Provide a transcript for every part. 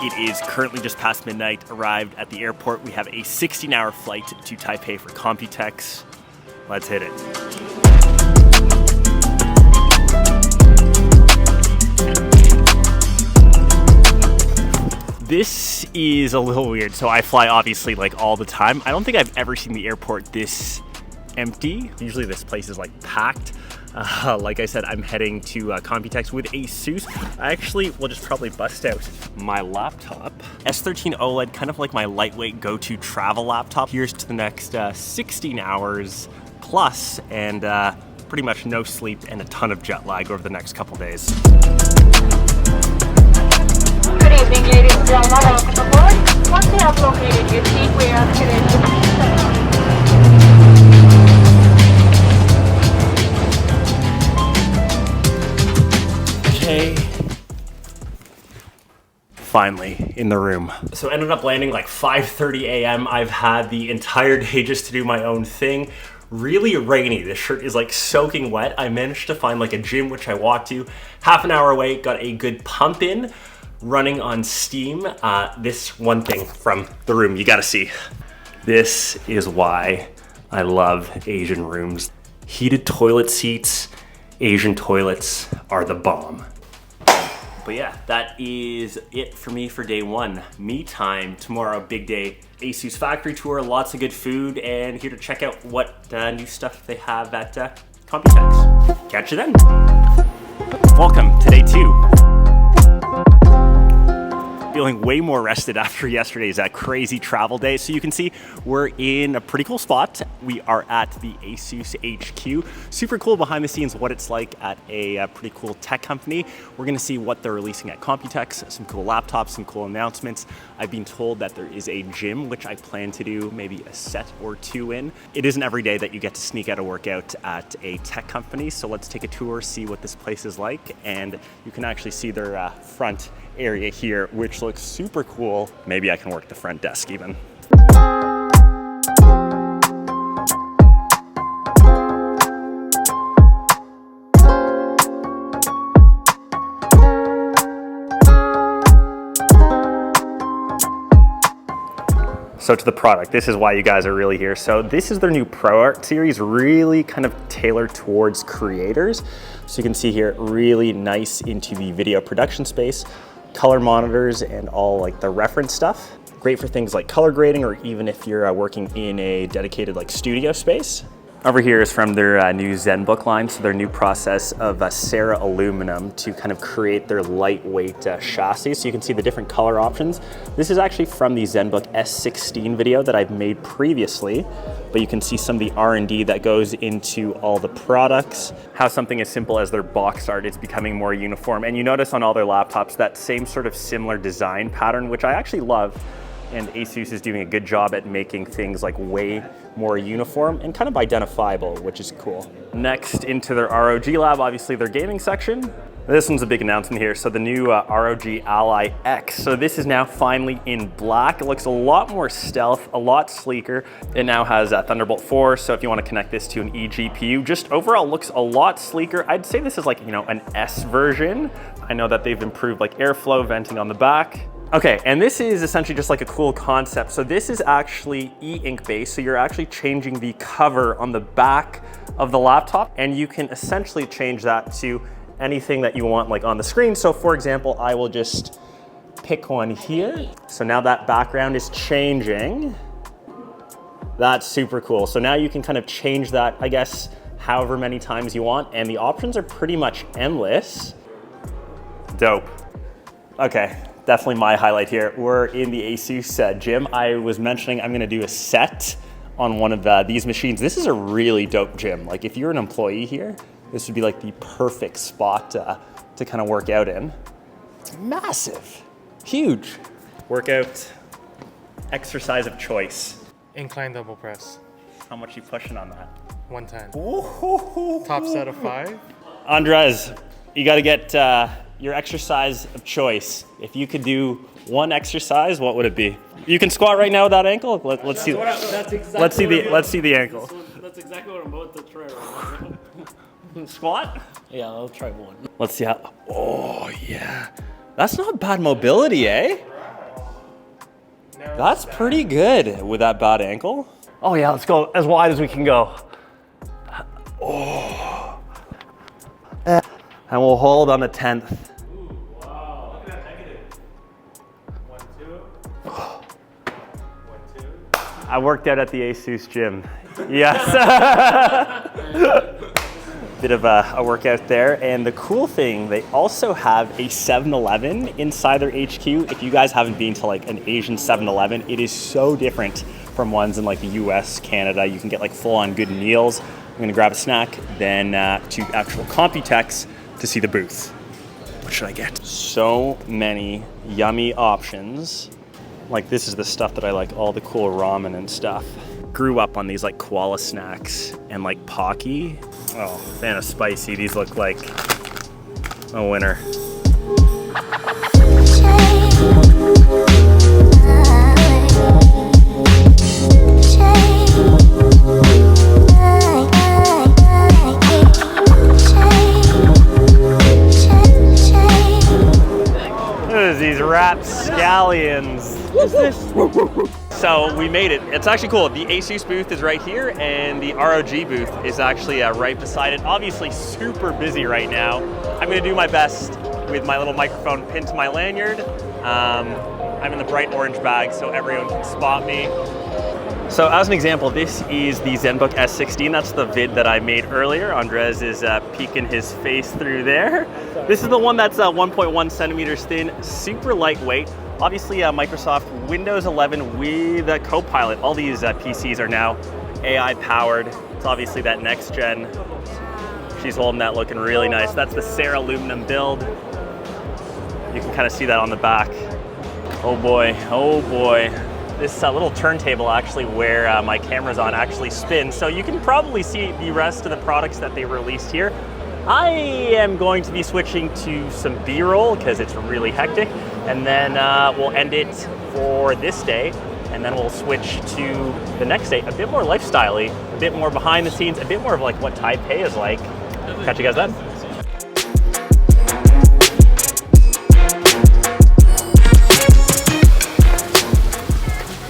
It is currently just past midnight, arrived at the airport. We have a 16-hour flight to Taipei for Computex. Let's hit it. This is a little weird. So I fly obviously like all the time. I don't think I've ever seen the airport this empty. Usually this place is like packed. Like I said, I'm heading to Computex with ASUS. I actually will just probably bust out my laptop. S13 OLED, kind of like my lightweight go-to travel laptop. Here's to the next 16 hours plus, and pretty much no sleep and a ton of jet lag over the next couple days. Good evening, ladies and gentlemen. Welcome aboard. Once you have located your seat, we are headed to Finally in the room. So ended up landing like 5:30 a.m. I've had the entire day just to do my own thing. Really rainy. This shirt is like soaking wet. I managed to find like a gym which I walked to half an hour away, got a good pump in, running on steam. This one thing from the room you gotta see. This is why I love Asian rooms. Heated toilet seats. Asian toilets are the bomb. But yeah, that is it for me for day one. Me time tomorrow, big day. ASUS factory tour, lots of good food, and here to check out what new stuff they have at Computex. Catch you then. Welcome to day two. Feeling way more rested after yesterday's crazy travel day. So you can see we're in a pretty cool spot. We are at the ASUS HQ. Super cool behind the scenes what it's like at a pretty cool tech company. We're gonna see what they're releasing at Computex, some cool laptops, some cool announcements. I've been told that there is a gym, which I plan to do maybe a set or two in. It isn't every day that you get to sneak out a workout at a tech company. So let's take a tour, see what this place is like. And you can actually see their front area here, which looks super cool. Maybe I can work the front desk even. So to the product, this is why you guys are really here. So this is their new Pro Art series, really kind of tailored towards creators. So you can see here, really nice into the video production space, color monitors and all like the reference stuff. Great for things like color grading, or even if you're working in a dedicated like studio space. Over here is from their new ZenBook line, so their new process of Serra aluminum to kind of create their lightweight chassis. So you can see the different color options. This is actually from the ZenBook S16 video that I've made previously, but you can see some of the R&D that goes into all the products, how something as simple as their box art is becoming more uniform. And you notice on all their laptops that same sort of similar design pattern, which I actually love. And ASUS is doing a good job at making things like way more uniform and kind of identifiable, which is cool. Next, into their ROG lab, obviously their gaming section. This one's a big announcement here. So the new ROG Ally X. So this is now finally in black. It looks a lot more stealth, a lot sleeker. It now has Thunderbolt 4. So if you want to connect this to an eGPU, just overall looks a lot sleeker. I'd say this is like, you know, an S version. I know that they've improved like airflow, venting on the back. Okay, and this is essentially just like a cool concept. So this is actually e-ink based. So you're actually changing the cover on the back of the laptop, and you can essentially change that to anything that you want like on the screen. So for example, I will just pick one here. So now that background is changing. That's super cool. So now you can kind of change that, I guess, however many times you want, and the options are pretty much endless. Dope. Okay. Definitely my highlight here. We're in the ASUS gym. I was mentioning I'm gonna do a set on one of these machines. This is a really dope gym. Like if you're an employee here, this would be like the perfect spot to kind of work out in. It's massive, huge. Workout, exercise of choice. Incline double press. How much you pushing on that? 110. Ooh. Top set of 5. Andres, you gotta get your exercise of choice. If you could do one exercise, what would it be? You can squat right now with that ankle. Let's see. Let's see the ankle. That's exactly what I'm about to try right now. Squat? Yeah, I'll try one. Let's see how. Oh yeah, that's not bad mobility, eh? That's pretty good with that bad ankle. Oh yeah, let's go as wide as we can go. Oh. And we'll hold on the 10th. Ooh, wow. Look at that negative. 1, 2. 1, 2. I worked out at the ASUS gym. Yes. Bit of a workout there. And the cool thing, they also have a 7-Eleven inside their HQ. If you guys haven't been to like an Asian 7-Eleven, it is so different from ones in like the US, Canada. You can get like full on good meals. I'm gonna grab a snack, then to actual Computex to see the booth. What should I get? So many yummy options. Like this is the stuff that I like, all the cool ramen and stuff. Grew up on these like koala snacks and like Pocky. Oh, fan of spicy. These look like a winner. These rapscallions. What's this? So we made it. It's actually cool. The ASUS booth is right here, and the ROG booth is actually right beside it. Obviously super busy right now. I'm gonna do my best with my little microphone pinned to my lanyard. I'm in the bright orange bag so everyone can spot me. So as an example, this is the ZenBook S16. That's the vid that I made earlier. Andres is peeking his face through there. This is the one that's 1.1 centimeters thin, super lightweight. Obviously Microsoft Windows 11 with Copilot. All these PCs are now AI powered. It's obviously that next gen. She's holding that looking really nice. That's the Sarah aluminum build. You can kind of see that on the back. Oh boy, oh boy. This little turntable actually where my camera's on actually spins. So you can probably see the rest of the products that they released here. I am going to be switching to some B-roll because it's really hectic. And then we'll end it for this day. And then we'll switch to the next day, a bit more lifestyle-y, a bit more behind the scenes, a bit more of like what Taipei is like. Catch you guys then.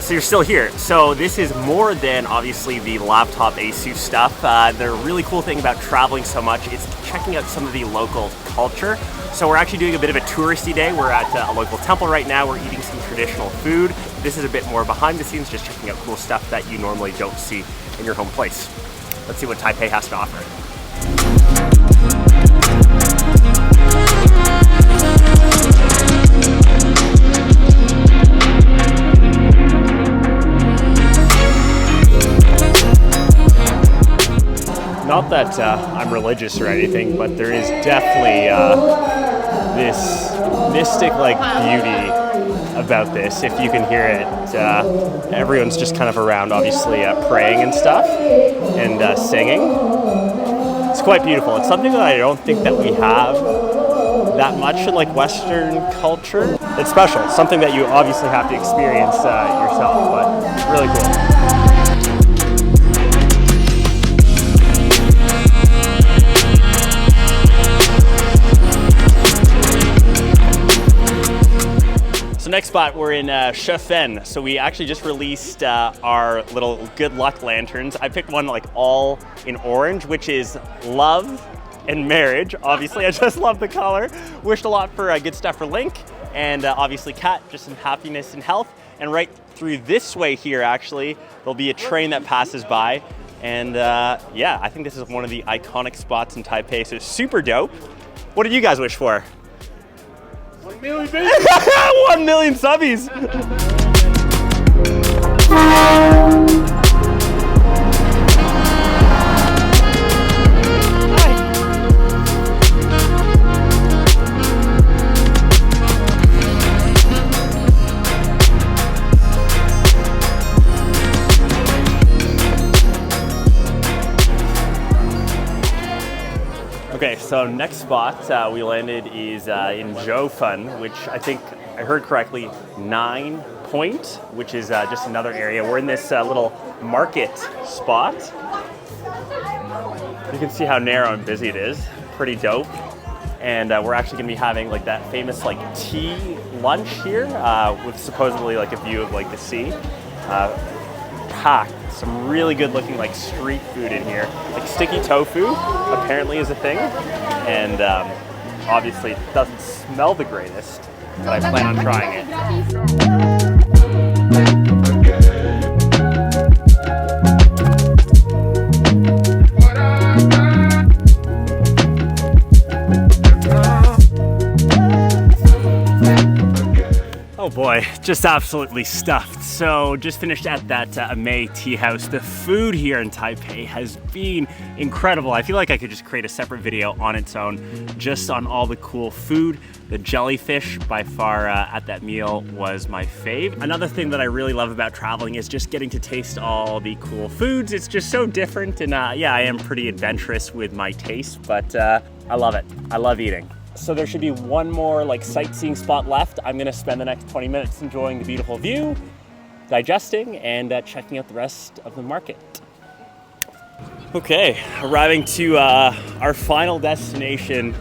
So you're still here. So this is more than obviously the laptop ASUS stuff. The really cool thing about traveling so much is checking out some of the local culture. So we're actually doing a bit of a touristy day. We're at a local temple right now. We're eating some traditional food. This is a bit more behind the scenes, just checking out cool stuff that you normally don't see in your home place. Let's see what Taipei has to offer. Not that I'm religious or anything, but there is definitely this mystic-like beauty about this. If you can hear it, everyone's just kind of around, obviously praying and stuff and singing. It's quite beautiful. It's something that I don't think that we have that much in like Western culture. It's special. It's something that you obviously have to experience yourself, but really cool. Next spot, we're in Shefeng. So we actually just released our little good luck lanterns. I picked one like all in orange, which is love and marriage. Obviously, I just love the color. Wished a lot for good stuff for Link, and obviously Kat, just some happiness and health. And right through this way here, actually, there'll be a train that passes by. And yeah, I think this is one of the iconic spots in Taipei, so it's super dope. What did you guys wish for? 1 million, baby! 1 million subbies! Okay, so next spot we landed is in Zhoufeng, which I think I heard correctly, 9 Point, which is just another area. We're in this little market spot. You can see how narrow and busy it is. Pretty dope. And we're actually gonna be having like that famous like tea lunch here with supposedly like a view of like the sea. Packed, some really good looking like street food in here. Like sticky tofu apparently is a thing. And obviously it doesn't smell the greatest, but I plan on trying it. Oh boy, just absolutely stuffed. So just finished at that May tea house. The food here in Taipei has been incredible. I feel like I could just create a separate video on its own just on all the cool food. The jellyfish by far at that meal was my fave. Another thing that I really love about traveling is just getting to taste all the cool foods. It's just so different, and yeah, I am pretty adventurous with my taste, but I love it. I love eating. So there should be one more like sightseeing spot left. I'm gonna spend the next 20 minutes enjoying the beautiful view, digesting, and checking out the rest of the market. Okay, arriving to our final destination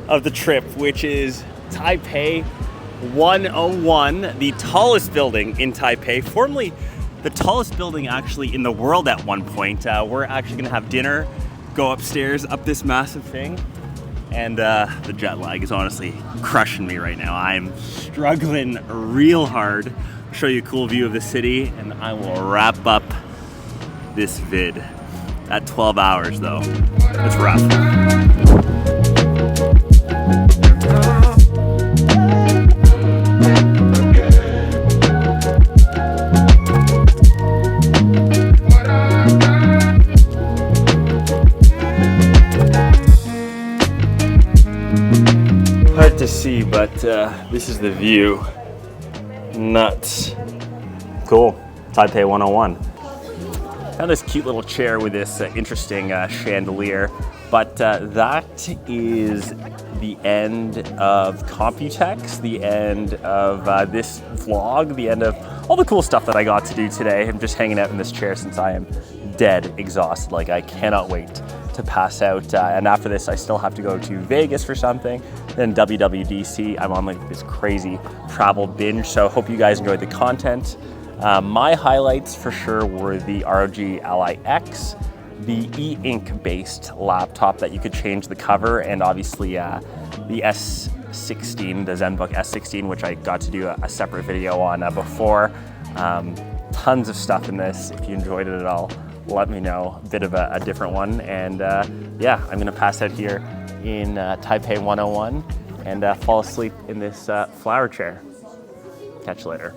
of the trip, which is Taipei 101, the tallest building in Taipei, formerly the tallest building actually in the world at one point. We're actually gonna have dinner, go upstairs up this massive thing. And the jet lag is honestly crushing me right now. I'm struggling real hard. I'll show you a cool view of the city, and I will wrap up this vid at 12 hours though. It's rough. Hard to see, but this is the view. Nuts. Cool. Taipei 101. Found this cute little chair with this interesting chandelier, but that is the end of Computex, the end of this vlog, the end of all the cool stuff that I got to do today. I'm just hanging out in this chair since I am dead exhausted. Like, I cannot wait to pass out. And after this, I still have to go to Vegas for something, then WWDC. I'm on like this crazy travel binge, so hope you guys enjoyed the content. My highlights for sure were the ROG Ally X, the e-ink based laptop that you could change the cover, and obviously the S16, the ZenBook S16, which I got to do a separate video on before. Tons of stuff in this. If you enjoyed it at all, let me know. A bit of a different one. And yeah, I'm gonna pass out here in Taipei 101 and fall asleep in this flower chair. Catch you later.